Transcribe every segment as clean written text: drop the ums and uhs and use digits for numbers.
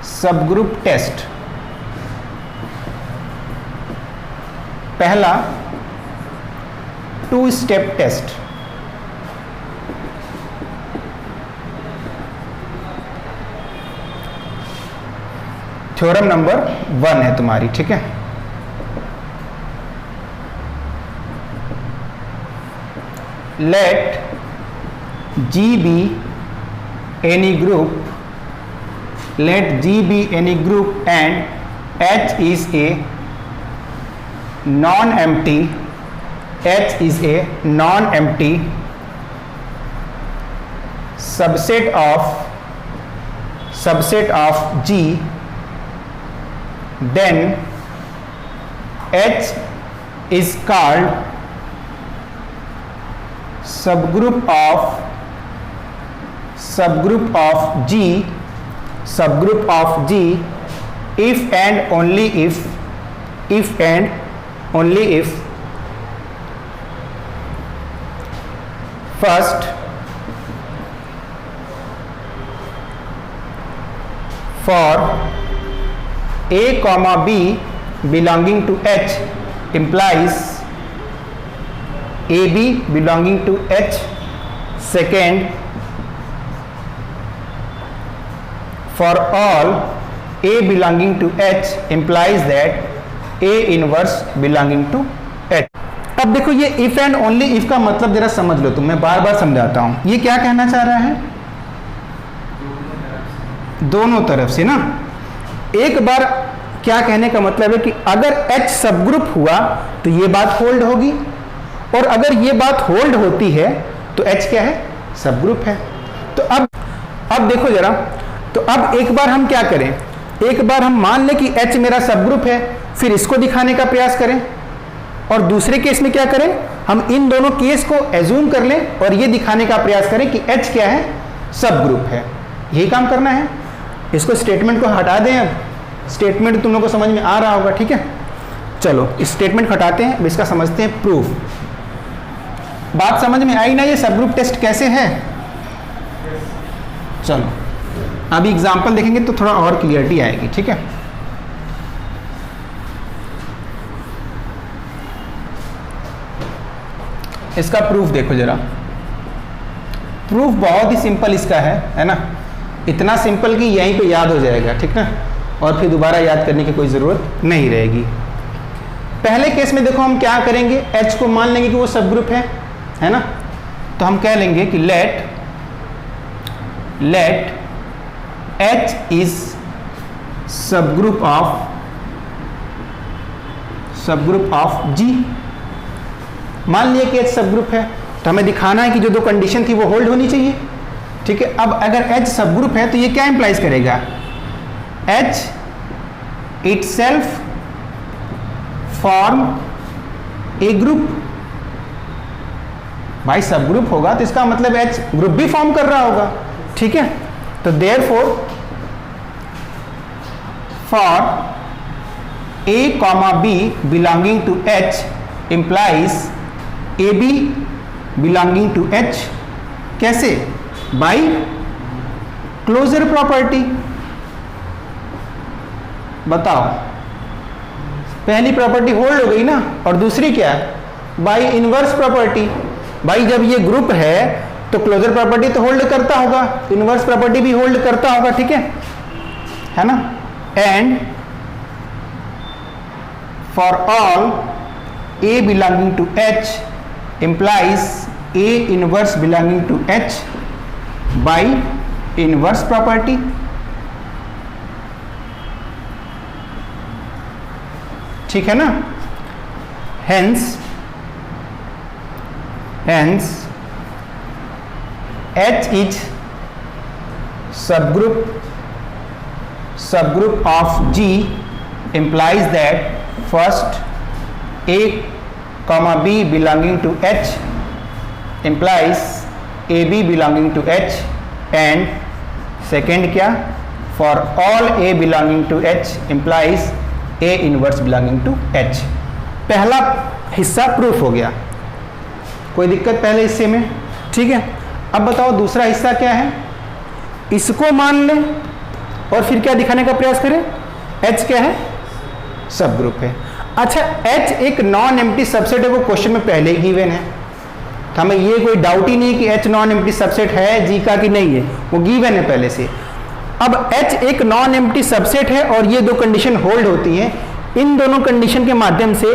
Subgroup test. पहला two step test. Theorem number 1 है तुम्हारी, ठीक है। Let G be any group, let G be any group and H is a non-empty, H is a non-empty subset of G, then H is called subgroup of G if and only if first for A comma B belonging to H implies AB belonging to H, second for all A belonging to H implies that A inverse belonging to H। अब देखो ये if and only if का मतलब जरा समझ लो तुम, मैं बार बार समझाता हूं। ये क्या कहना चाह रहा है? दोनों तरफ से ना। एक बार क्या कहने का मतलब है कि अगर H सबग्रुप हुआ तो ये बात होल्ड होगी, और अगर ये बात होल्ड होती है तो H क्या है? सबग्रुप है। तो अब देखो जरा, तो अब एक बार हम क्या करें, एक बार हम मान लें कि H मेरा सबग्रुप है, फिर इसको दिखाने का प्रयास करें, और दूसरे केस में क्या करें, हम इन दोनों केस को एज्यूम कर लें और ये दिखाने का प्रयास करें कि H क्या है? सबग्रुप है। यही काम करना है। इसको स्टेटमेंट को हटा दें। अब स्टेटमेंट तुम लोगों को समझ में आ रहा होगा, ठीक है। चलो इस स्टेटमेंट हटाते हैं, इसका समझते हैं प्रूफ। बात समझ में आई ना ये सबग्रुप टेस्ट कैसे है? चलो अभी एग्जांपल देखेंगे तो थोड़ा और क्लियरिटी आएगी, ठीक है। इसका प्रूफ देखो जरा। प्रूफ बहुत ही सिंपल इसका है ना। इतना सिंपल कि यहीं पे याद हो जाएगा, ठीक ना, और फिर दोबारा याद करने की कोई ज़रूरत नहीं रहेगी। पहले केस में देखो हम क्या करेंगे, H को मान लेंगे कि वो सबग्रुप है ना। तो हम कह लेंगे कि let H is subgroup of G। मान लिया कि H सबग्रुप है, तो हमें दिखाना है कि जो दो कंडीशन थी वो होल्ड होनी चाहिए, ठीक है। अब अगर H सबग्रुप है तो ये क्या इंप्लाइज करेगा? H इटसेल्फ फॉर्म ए ग्रुप। भाई सबग्रुप होगा तो इसका मतलब H ग्रुप भी फॉर्म कर रहा होगा, ठीक है। तो therefore for A comma B belonging to H implies AB belonging to H। कैसे? By closure property. बताओ, पहली प्रॉपर्टी होल्ड हो गई ना, और दूसरी क्या है? By inverse property. भाई जब ये ग्रुप है तो क्लोजर प्रॉपर्टी तो होल्ड करता होगा, इनवर्स प्रॉपर्टी भी होल्ड करता होगा, ठीक है ना। And for all A belonging to H implies A inverse belonging to H by inverse property। ठीक है ना। hence H is subgroup of G implies that first A comma B belonging to H implies AB belonging to H, and second क्या? For all A belonging to H implies A inverse belonging to H। पहला हिस्सा proof हो गया, कोई दिक्कत पहले हिस्से में, ठीक है। अब बताओ दूसरा हिस्सा क्या है। इसको मान लें और फिर क्या दिखाने का प्रयास करें, H क्या है, सब ग्रुप है। अच्छा, H एक नॉन एम्प्टी सबसेट है, वो क्वेश्चन में पहले ही गिवन है, तो हमें ये कोई डाउट ही नहीं कि H नॉन एम्प्टी सबसेट है जी का कि नहीं है, वो गिवन है पहले से। अब H एक नॉन एम्प्टी सबसेट है और ये दो कंडीशन होल्ड होती हैं, इन दोनों कंडीशन के माध्यम से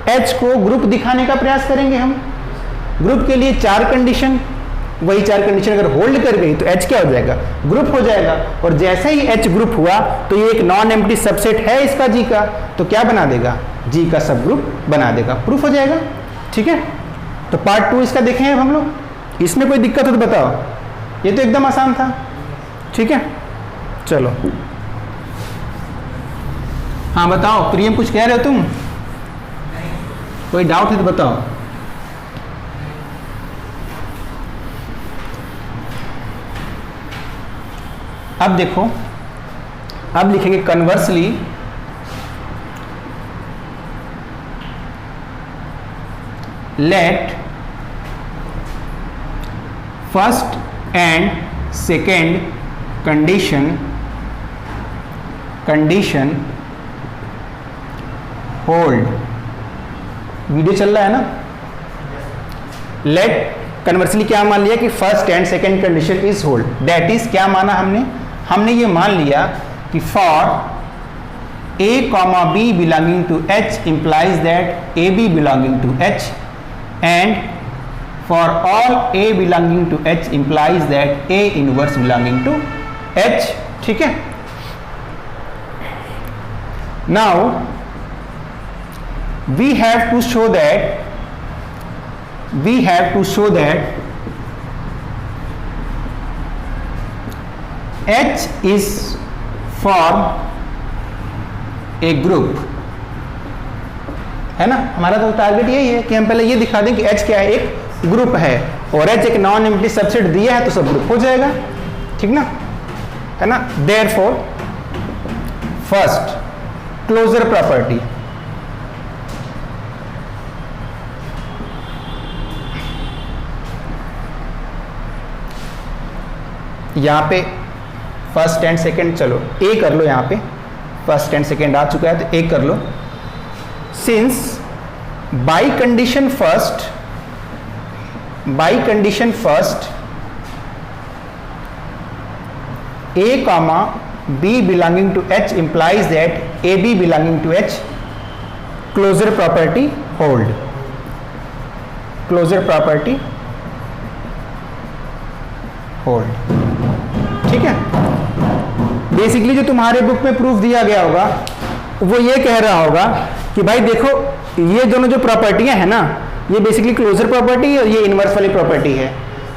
H को ग्रुप दिखाने का प्रयास करेंगे हम। ग्रुप के लिए 4 कंडीशन, वही 4 कंडीशन अगर होल्ड कर गई तो H क्या हो जाएगा, ग्रुप हो जाएगा। और जैसे ही H ग्रुप हुआ तो ये एक नॉन एम्प्टी सबसेट है इसका G का, तो क्या बना देगा, G का सब ग्रुप बना देगा, प्रूफ हो जाएगा। ठीक है, तो पार्ट 2 इसका देखें अब हम लोग। इसमें कोई दिक्कत हो तो बताओ, ये तो एकदम आसान था। ठीक है, चलो हाँ बताओ, प्रियम कुछ कह रहे हो तुम, कोई डाउट है तो बताओ। अब देखो, अब लिखेंगे conversely let first and second condition hold. Video चल रहा है ना। लेट कन्वर्सली क्या मान लिया कि first and second condition is hold, that is क्या माना हमने ये मान लिया कि for a comma b belonging to H implies that AB belonging to H, and for all A belonging to H implies that A inverse belonging to H। ठीक है, now we have to show that H is form a group, है ना। हमारा तो target यही है कि हम पहले ये दिखा दें कि H क्या है, एक ग्रुप है, और H एक नॉन एम्प्टी सबसेट दिया है तो सब ग्रुप हो जाएगा। ठीक ना, है ना। देयरफॉर फर्स्ट क्लोजर प्रॉपर्टी, यहां पे फर्स्ट एंड सेकेंड, चलो ए कर लो, यहाँ पे फर्स्ट एंड सेकेंड आ चुका है तो ए कर लो। Since by condition first a comma b belonging to H implies that a b belonging to H, closure property hold, closure property hold. ठीक है, बेसिकली जो तुम्हारे बुक में प्रूफ दिया गया होगा वो ये कह रहा होगा कि भाई देखो ये दोनों जो प्रॉपर्टियां हैं ना, ये बेसिकली क्लोजर प्रॉपर्टी और ये इनवर्स वाली प्रॉपर्टी है,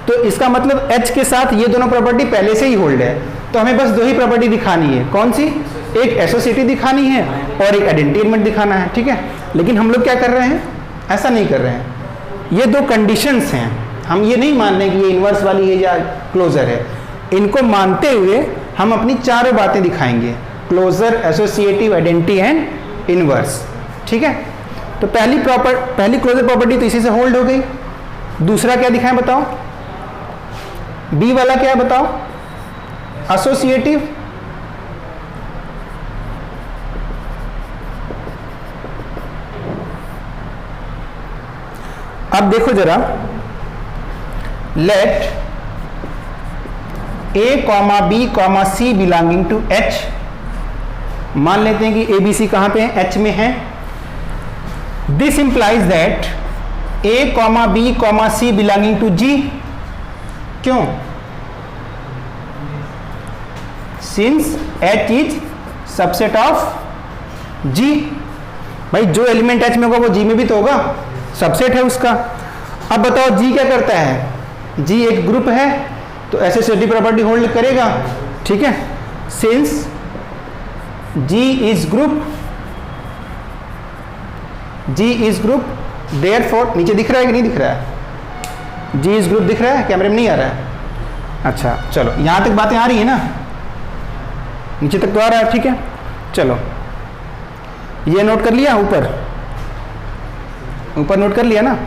तो इसका मतलब H के साथ ये दोनों प्रॉपर्टी पहले से ही होल्ड है, तो हमें बस 2 ही प्रॉपर्टी दिखानी है। कौन सी, एक एसोसिएटिव दिखानी है और एक आइडेंटिटी एलिमेंट दिखाना है। ठीक है, लेकिन हम लोग क्या कर रहे हैं, ऐसा नहीं कर रहे हैं। ये 2 कंडीशंस हैं, हम ये नहीं मान रहे कि ये इनवर्स वाली है या क्लोजर है। इनको मानते हुए हम अपनी 4 बातें दिखाएंगे, closure, associative, identity and inverse. ठीक है, तो पहली क्लोजर प्रॉपर्टी तो इसी से होल्ड हो गई। दूसरा क्या दिखाएं बताओ, बी वाला क्या बताओ, एसोसिएटिव। अब देखो जरा, let A comma B comma C belonging to H, मान लेते हैं कि A B C कहां पे है, H में है। This implies that A comma B comma C belonging to G, क्यों, since H is subset of G। भाई जो एलिमेंट H में होगा वो G में भी तो होगा, सबसेट है उसका। अब बताओ G क्या करता है, G एक ग्रुप है तो एसोसिएटिव प्रॉपर्टी होल्ड करेगा। ठीक है, since G is group, therefore, नीचे दिख रहा है कि नहीं दिख रहा है, G इज ग्रुप दिख रहा है, कैमरे में नहीं आ रहा है। अच्छा चलो, यहां तक बातें आ रही है ना, नीचे तक तो आ रहा है। ठीक है, चलो ये नोट कर लिया, ऊपर नोट कर लिया ना।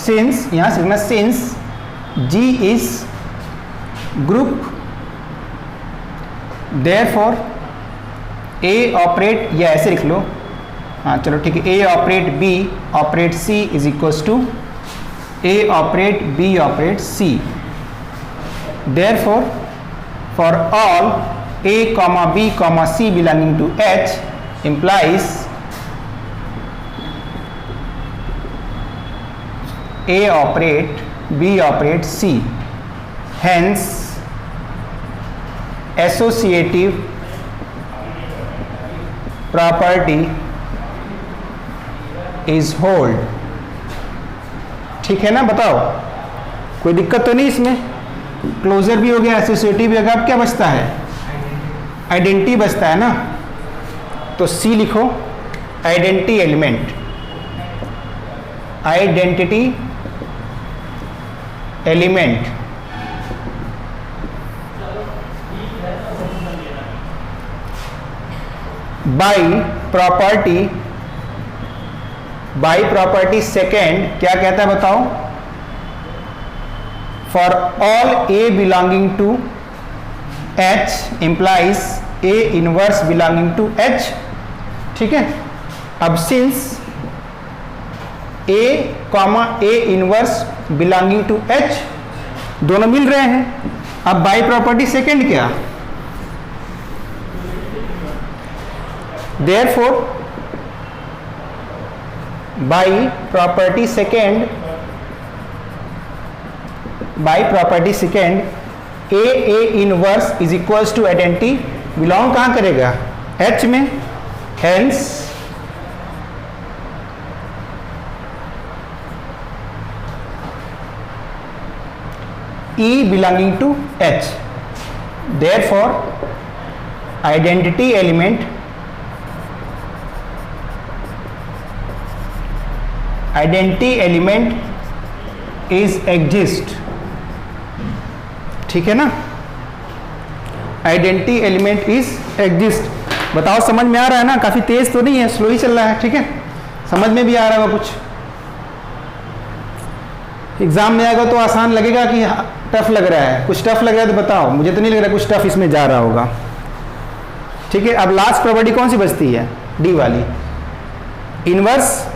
सिंस, यहां से लिखना since G is group, therefore A operate, या ऐसे लिख लो, हाँ चलो ठीक है, A operate B operate C is equals to A operate B operate C, therefore for all A, B, C belonging to H implies A operate B operate C, hence associative property is hold। ठीक है ना, बताओ कोई दिक्कत तो नहीं इसमें? Closure भी हो गया, एसोसिएटिव भी हो गया, अब क्या बचता है? आइडेंटिटी बचता है ना, तो सी लिखो, identity element, identity element by property second क्या कहता है बताओ? For all A belonging to H implies A inverse belonging to H। ठीक है, अब since A A inverse belonging to H दोनों मिल रहे हैं, अब बाई प्रॉपर्टी सेकेंड क्या? Therefore by property second A inverse is equals to identity belong कहां करेगा? H में, hence E belonging to H, therefore identity element is exist। ठीक है ना, आइडेंटिटी एलिमेंट इज एग्जिस्ट। बताओ समझ में आ रहा है ना? काफी तेज तो नहीं है, स्लो ही चल रहा है, ठीक है, समझ में भी आ रहा होगा कुछ। एग्जाम में आएगा तो आसान लगेगा कि टफ लग रहा है, कुछ टफ लग रहा है तो बताओ, मुझे तो नहीं लग रहा कुछ टफ इसमें जा रहा होगा। ठीक है, अब लास्ट प्रॉपर्टी कौन सी बचती है? डी वाली, इनवर्स,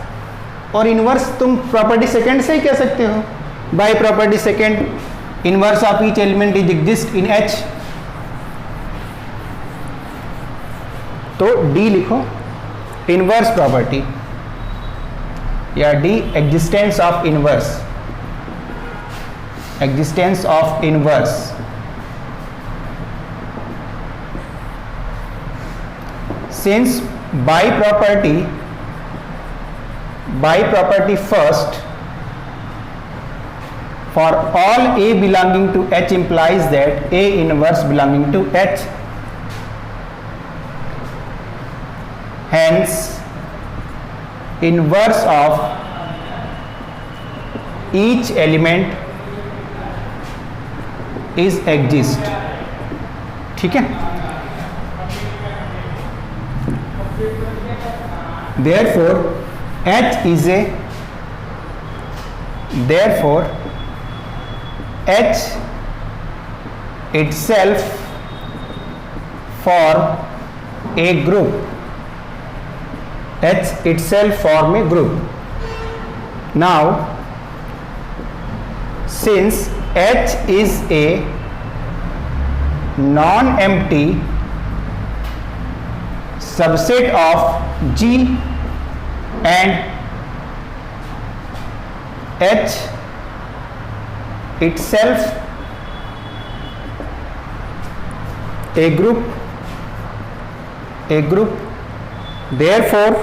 और इनवर्स तुम प्रॉपर्टी सेकेंड से ही कह सकते हो, by property second inverse of each element is exist in H, तो डी लिखो, इनवर्स प्रॉपर्टी, या the existence of inverse, existence of inverse, since by property first for all A belonging to H implies that A inverse belonging to H, hence inverse of each element is exist। ठीक है, therefore H is a, therefore H itself form a group, H itself form a group। Now since H is a non-empty subset of G and H itself a group, therefore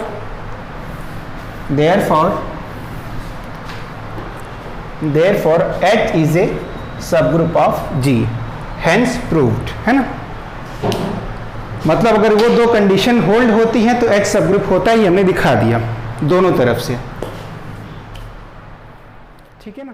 H is a subgroup of G, hence proved, है ना। मतलब अगर वो दो condition hold होती हैं तो H subgroup होता है, ये हमने दिखा दिया दोनों तरफ से, ठीक है ना।